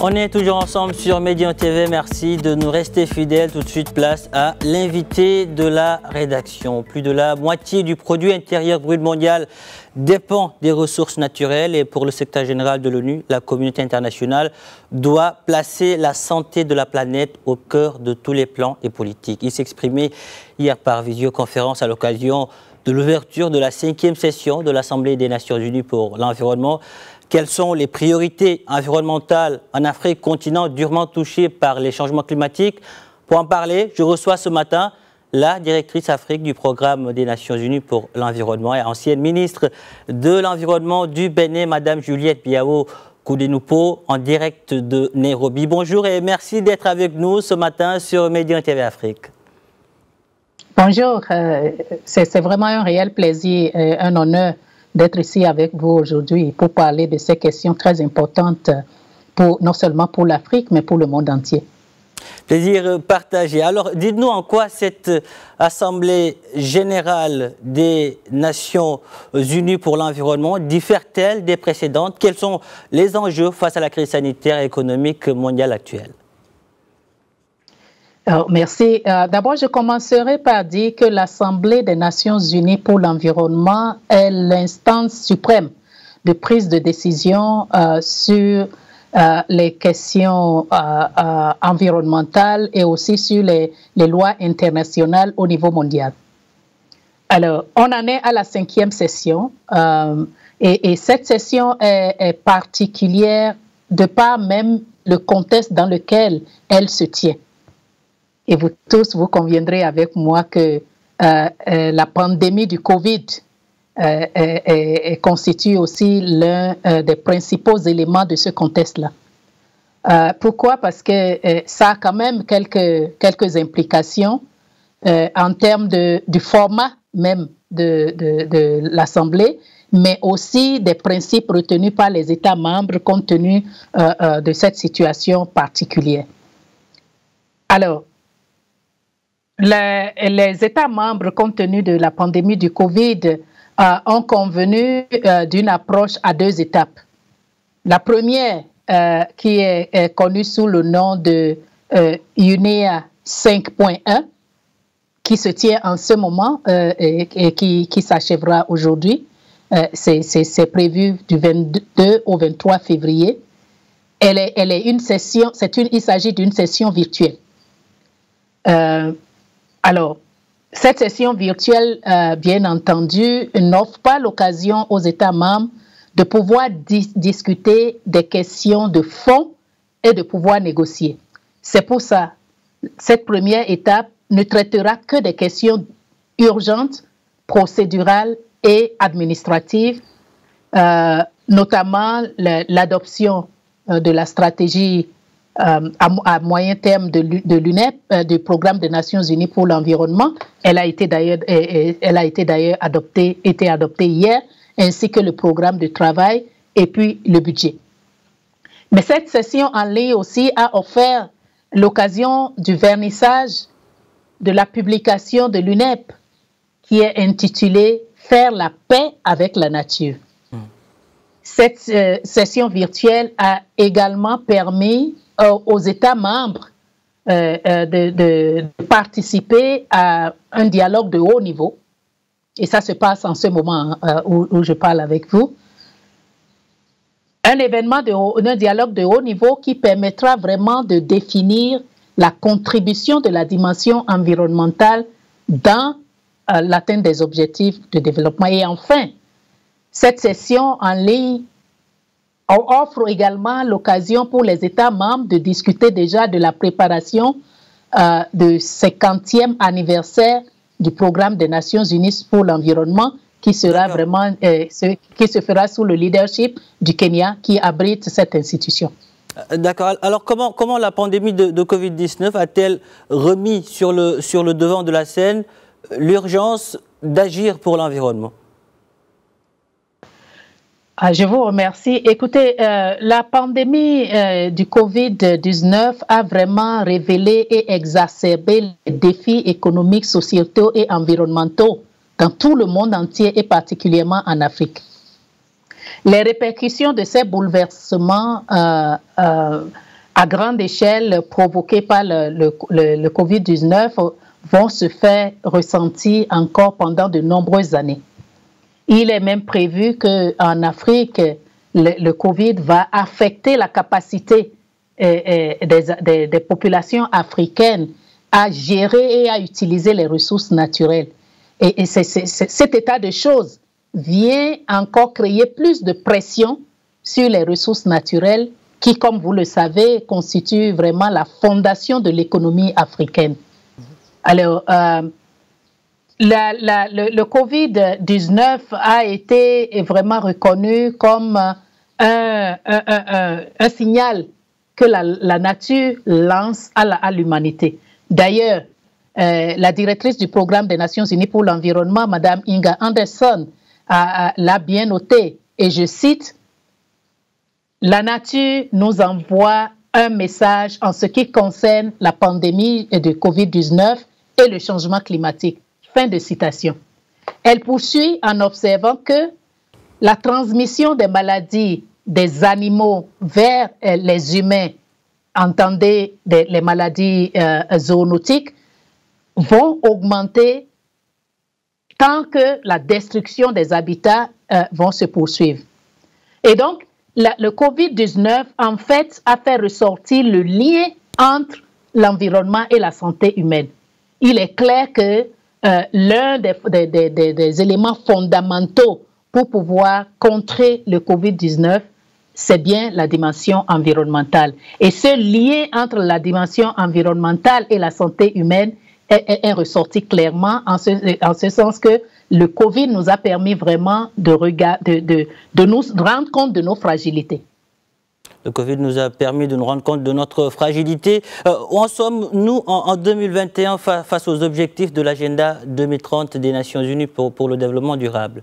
On est toujours ensemble sur Médian TV. Merci de nous rester fidèles. Tout de suite, place à l'invité de la rédaction. Plus de la moitié du produit intérieur brut mondial dépend des ressources naturelles. Et pour le secrétaire général de l'ONU, la communauté internationale doit placer la santé de la planète au cœur de tous les plans et politiques. Il s'exprimait hier par visioconférence à l'occasion de l'ouverture de la 5e session de l'Assemblée des Nations Unies pour l'environnement. Quelles sont les priorités environnementales en Afrique, continent durement touché par les changements climatiques? Pour en parler, je reçois ce matin la directrice Afrique du programme des Nations Unies pour l'environnement et ancienne ministre de l'Environnement du Bénin, Madame Juliette Biao Koudenoupo, en direct de Nairobi. Bonjour et merci d'être avec nous ce matin sur Médian TV Afrique. Bonjour, c'est vraiment un réel plaisir, un honneur d'être ici avec vous aujourd'hui pour parler de ces questions très importantes, non seulement pour l'Afrique, mais pour le monde entier. Plaisir partagé. Alors, dites-nous en quoi cette Assemblée générale des Nations Unies pour l'environnement diffère-t-elle des précédentes? Quels sont les enjeux face à la crise sanitaire et économique mondiale actuelle? Merci. D'abord, je commencerai par dire que l'Assemblée des Nations Unies pour l'environnement est l'instance suprême de prise de décision sur les questions environnementales et aussi sur les lois internationales au niveau mondial. Alors, on en est à la 5e session et cette session est particulière de par même le contexte dans lequel elle se tient. Et vous tous, vous conviendrez avec moi que la pandémie du Covid constitue aussi l'un des principaux éléments de ce contexte-là. Pourquoi? Parce que ça a quand même quelques implications en termes du format même de l'Assemblée, mais aussi des principes retenus par les États membres compte tenu de cette situation particulière. Alors, les États membres, compte tenu de la pandémie du Covid, ont convenu d'une approche à 2 étapes. La première, qui est connue sous le nom de UNEA 5.1, qui se tient en ce moment et qui s'achèvera aujourd'hui. C'est prévu du 22 au 23 février. Il s'agit d'une session virtuelle. Alors, cette session virtuelle, bien entendu, n'offre pas l'occasion aux États membres de pouvoir discuter des questions de fond et de pouvoir négocier. C'est pour ça, cette première étape ne traitera que des questions urgentes, procédurales et administratives, notamment l'adoption de la stratégie à moyen terme de l'UNEP, du Programme des Nations Unies pour l'environnement. Elle a été d'ailleurs adoptée hier, ainsi que le programme de travail et puis le budget. Mais cette session en ligne aussi a offert l'occasion du vernissage de la publication de l'UNEP qui est intitulée « Faire la paix avec la nature ». Cette session virtuelle a également permis aux États membres de participer à un dialogue de haut niveau. Et ça se passe en ce moment où je parle avec vous. Un dialogue de haut niveau qui permettra vraiment de définir la contribution de la dimension environnementale dans l'atteinte des objectifs de développement. Et enfin, cette session en ligne offre également l'occasion pour les États membres de discuter déjà de la préparation du 50e anniversaire du Programme des Nations Unies pour l'environnement qui sera vraiment, qui se fera sous le leadership du Kenya qui abrite cette institution. D'accord. Alors comment la pandémie de Covid-19 a-t-elle remis sur le devant de la scène l'urgence d'agir pour l'environnement? Je vous remercie. Écoutez, la pandémie du Covid-19 a vraiment révélé et exacerbé les défis économiques, sociétaux et environnementaux dans tout le monde entier et particulièrement en Afrique. Les répercussions de ces bouleversements à grande échelle provoqués par le Covid-19 vont se faire ressentir encore pendant de nombreuses années. Il est même prévu qu'en Afrique, le Covid va affecter la capacité des populations africaines à gérer et à utiliser les ressources naturelles. Et cet état de choses vient encore créer plus de pression sur les ressources naturelles qui, comme vous le savez, constituent vraiment la fondation de l'économie africaine. Alors, le Covid-19 a été vraiment reconnu comme un signal que la nature lance à l'humanité. D'ailleurs, la directrice du programme des Nations Unies pour l'environnement, Mme Inga Anderson, l'a bien noté, et je cite, « La nature nous envoie un message en ce qui concerne la pandémie de Covid-19 et le changement climatique. » Fin de citation. Elle poursuit en observant que la transmission des maladies des animaux vers les humains, entendez les maladies zoonotiques, vont augmenter tant que la destruction des habitats vont se poursuivre. Et donc, le Covid-19, en fait, a fait ressortir le lien entre l'environnement et la santé humaine. Il est clair que l'un des éléments fondamentaux pour pouvoir contrer le Covid-19, c'est bien la dimension environnementale. Et ce lien entre la dimension environnementale et la santé humaine est ressorti clairement en ce sens que le Covid nous a permis vraiment de nous rendre compte de nos fragilités. Le Covid nous a permis de nous rendre compte de notre fragilité. Où en sommes-nous en 2021 face aux objectifs de l'agenda 2030 des Nations Unies pour le développement durable?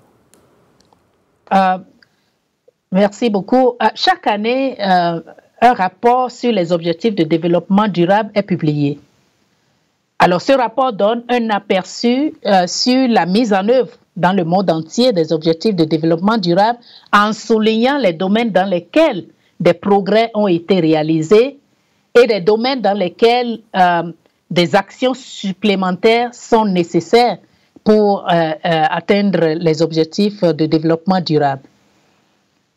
Merci beaucoup. Chaque année, un rapport sur les objectifs de développement durable est publié. Alors, ce rapport donne un aperçu sur la mise en œuvre dans le monde entier des objectifs de développement durable en soulignant les domaines dans lesquels des progrès ont été réalisés et des domaines dans lesquels des actions supplémentaires sont nécessaires pour atteindre les objectifs de développement durable.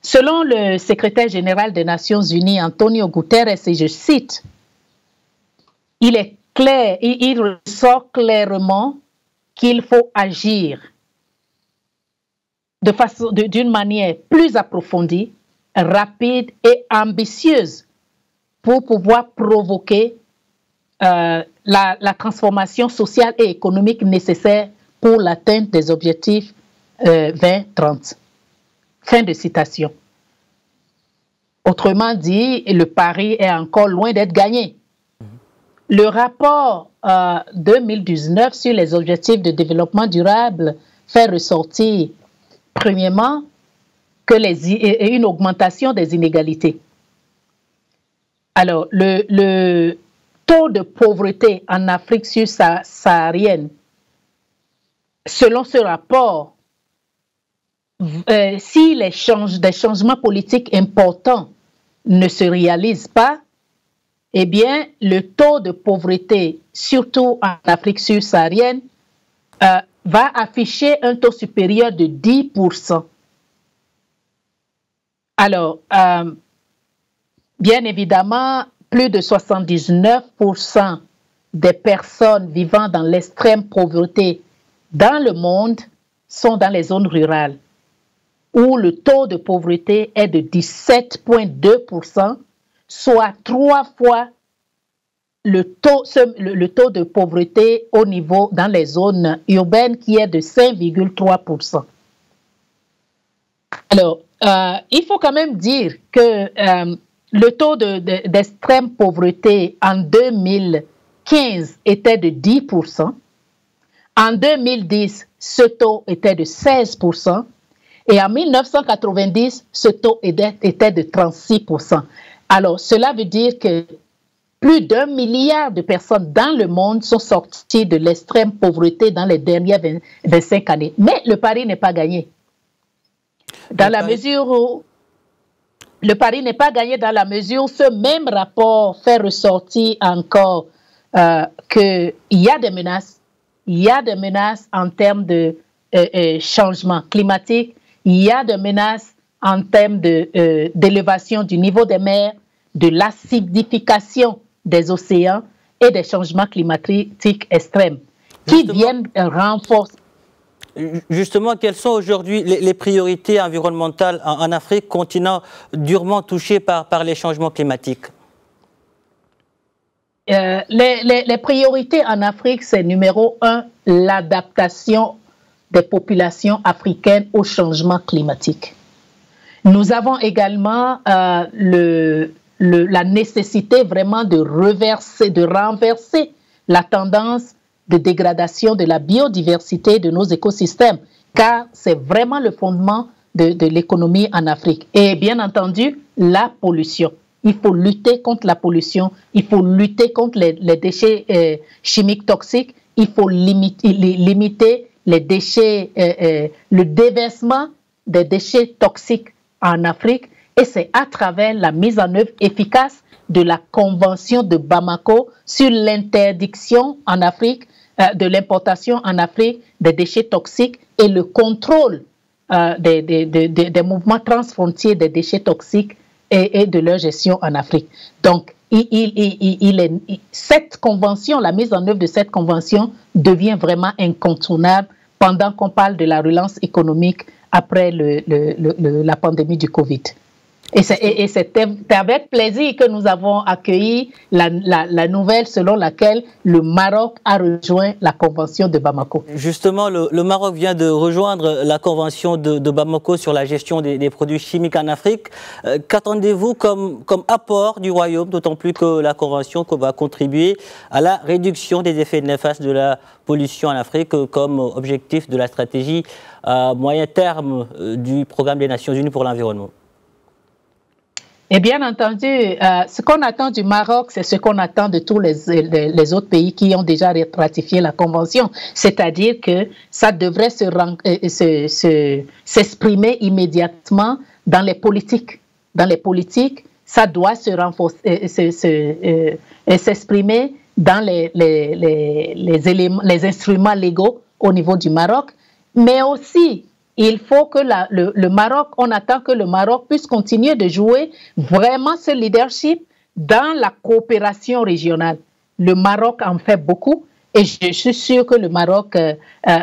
Selon le secrétaire général des Nations Unies, Antonio Guterres, et je cite, il est clair, il ressort clairement qu'il faut agir d'une manière plus approfondie, rapide et ambitieuse pour pouvoir provoquer la transformation sociale et économique nécessaire pour l'atteinte des objectifs 2030. Fin de citation. Autrement dit, le pari est encore loin d'être gagné. Le rapport 2019 sur les objectifs de développement durable fait ressortir, premièrement, une augmentation des inégalités. Alors, le taux de pauvreté en Afrique subsaharienne, selon ce rapport, si des changements politiques importants ne se réalisent pas, eh bien, le taux de pauvreté, surtout en Afrique subsaharienne, va afficher un taux supérieur de 10%. Alors, bien évidemment, plus de 79% des personnes vivant dans l'extrême pauvreté dans le monde sont dans les zones rurales, où le taux de pauvreté est de 17,2%, soit 3 fois le taux de pauvreté au niveau dans les zones urbaines qui est de 5,3%. Alors, il faut quand même dire que le taux d'extrême pauvreté en 2015 était de 10%. En 2010, ce taux était de 16%. Et en 1990, ce taux était de 36%. Alors, cela veut dire que plus d'1 milliard de personnes dans le monde sont sorties de l'extrême pauvreté dans les dernières 25 années. Mais le pari n'est pas gagné. Dans la mesure où... le pari n'est pas gagné dans la mesure où ce même rapport fait ressortir encore qu'il y a des menaces. Il y a des menaces en termes de changement climatique. Il y a des menaces en termes d'élévation du niveau des mers, de l'acidification des océans et des changements climatiques extrêmes qui viennent renforcer. Justement, quelles sont aujourd'hui les priorités environnementales en Afrique, continent durement touché par les changements climatiques? Les priorités en Afrique, c'est numéro 1, l'adaptation des populations africaines au changement climatique. Nous avons également la nécessité vraiment de renverser la tendance de dégradation de la biodiversité de nos écosystèmes, car c'est vraiment le fondement de l'économie en Afrique. Et bien entendu, la pollution. Il faut lutter contre la pollution, il faut lutter contre les déchets chimiques toxiques, il faut limiter les déchets, le déversement des déchets toxiques en Afrique, et c'est à travers la mise en œuvre efficace de la Convention de Bamako sur l'interdiction en Afrique, de l'importation en Afrique des déchets toxiques et le contrôle des mouvements transfrontiers des déchets toxiques et de leur gestion en Afrique. Donc, cette convention, la mise en œuvre de cette convention devient vraiment incontournable pendant qu'on parle de la relance économique après la pandémie du Covid. Et c'est avec plaisir que nous avons accueilli la nouvelle selon laquelle le Maroc a rejoint la Convention de Bamako. Justement, le Maroc vient de rejoindre la Convention de Bamako sur la gestion des produits chimiques en Afrique. Qu'attendez-vous comme apport du Royaume, d'autant plus que la Convention va contribuer à la réduction des effets néfastes de la pollution en Afrique comme objectif de la stratégie à moyen terme du programme des Nations Unies pour l'environnement? Et bien entendu, ce qu'on attend du Maroc, c'est ce qu'on attend de tous les autres pays qui ont déjà ratifié la Convention. C'est-à-dire que ça devrait s'exprimer immédiatement dans les politiques. Dans les politiques, ça doit s'exprimer dans les instruments légaux au niveau du Maroc, mais aussi il faut que le Maroc, on attend que le Maroc puisse continuer de jouer vraiment ce leadership dans la coopération régionale. Le Maroc en fait beaucoup et je suis sûre que le Maroc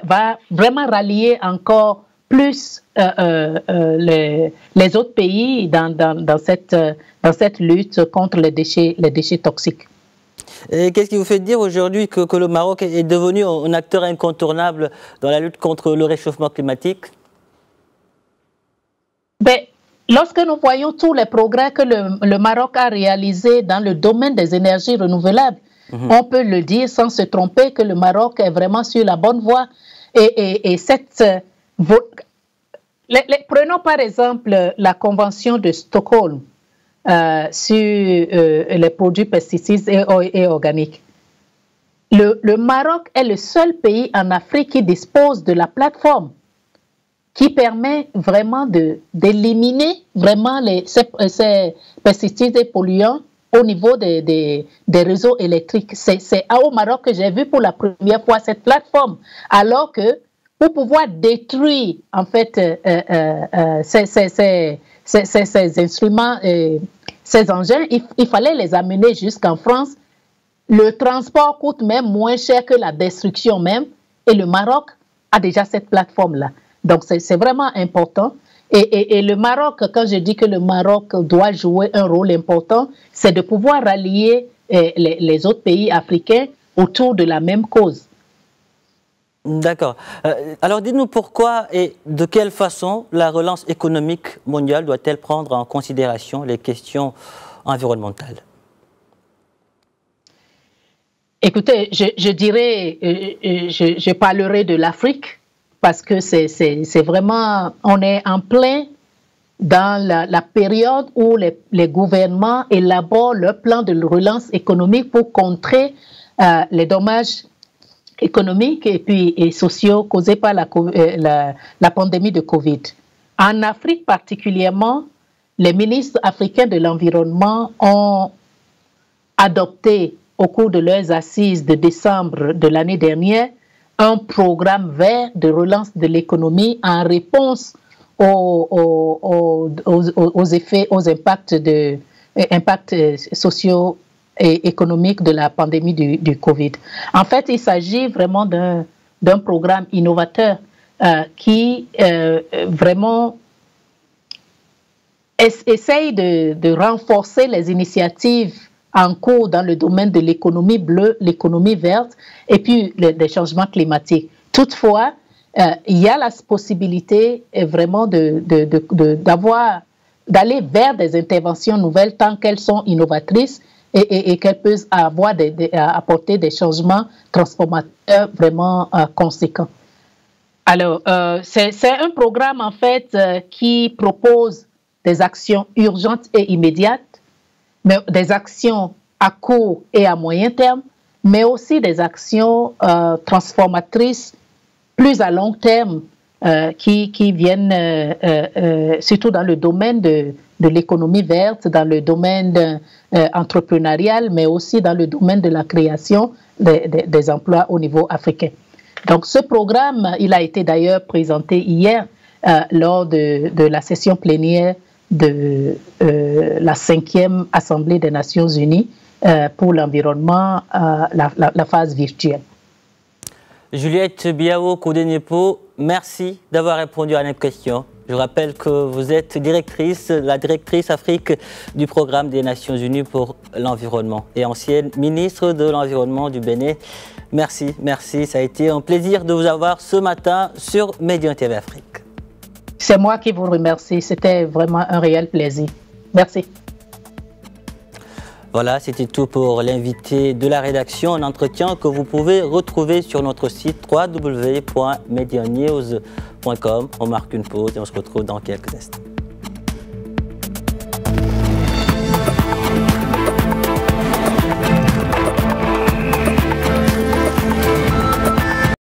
va vraiment rallier encore plus les autres pays dans cette lutte contre les déchets toxiques. Qu'est-ce qui vous fait dire aujourd'hui que le Maroc est devenu un acteur incontournable dans la lutte contre le réchauffement climatique? Lorsque nous voyons tous les progrès que le Maroc a réalisés dans le domaine des énergies renouvelables, on peut le dire sans se tromper que le Maroc est vraiment sur la bonne voie. Prenons par exemple la Convention de Stockholm sur les produits pesticides et organiques. Le Maroc est le seul pays en Afrique qui dispose de la plateforme qui permet vraiment d'éliminer vraiment ces pesticides et polluants au niveau des réseaux électriques. C'est au Maroc que j'ai vu pour la première fois cette plateforme, alors que pour pouvoir détruire en fait ces instruments, ces engins, il fallait les amener jusqu'en France. Le transport coûte même moins cher que la destruction même, et le Maroc a déjà cette plateforme-là. Donc, c'est vraiment important. Et le Maroc, quand je dis que le Maroc doit jouer un rôle important, c'est de pouvoir rallier les autres pays africains autour de la même cause. D'accord. Alors, dites-nous pourquoi et de quelle façon la relance économique mondiale doit-elle prendre en considération les questions environnementales? Écoutez, je dirais, je parlerai de l'Afrique, parce que c'est vraiment, on est en plein dans la période où les gouvernements élaborent leur plan de relance économique pour contrer les dommages économiques et sociaux causés par la pandémie de Covid. En Afrique particulièrement, les ministres africains de l'environnement ont adopté au cours de leurs assises de décembre de l'année dernière un programme vert de relance de l'économie en réponse aux effets, aux impacts sociaux et économiques de la pandémie du Covid. En fait, il s'agit vraiment d'un programme innovateur qui vraiment essaye de renforcer les initiatives en cours dans le domaine de l'économie bleue, l'économie verte et puis des changements climatiques. Toutefois, il y a la possibilité vraiment d'aller vers des interventions nouvelles tant qu'elles sont innovatrices et qu'elles peuvent apporter des changements transformateurs vraiment conséquents. Alors, c'est un programme en fait qui propose des actions urgentes et immédiates, mais des actions à court et à moyen terme, mais aussi des actions transformatrices plus à long terme qui viennent surtout dans le domaine de l'économie verte, dans le domaine entrepreneurial, mais aussi dans le domaine de la création des emplois au niveau africain. Donc ce programme, il a été d'ailleurs présenté hier lors de la session plénière de la 5e Assemblée des Nations Unies pour l'environnement, la phase virtuelle. Juliette Biao Kodenepo, merci d'avoir répondu à nos questions. Je rappelle que vous êtes la directrice Afrique du programme des Nations Unies pour l'environnement et ancienne ministre de l'Environnement du Bénin. Merci, merci. Ça a été un plaisir de vous avoir ce matin sur Médian TV Afrique. C'est moi qui vous remercie. C'était vraiment un réel plaisir. Merci. Voilà, c'était tout pour l'invité de la rédaction, un entretien que vous pouvez retrouver sur notre site www.medianews.com. On marque une pause et on se retrouve dans quelques instants.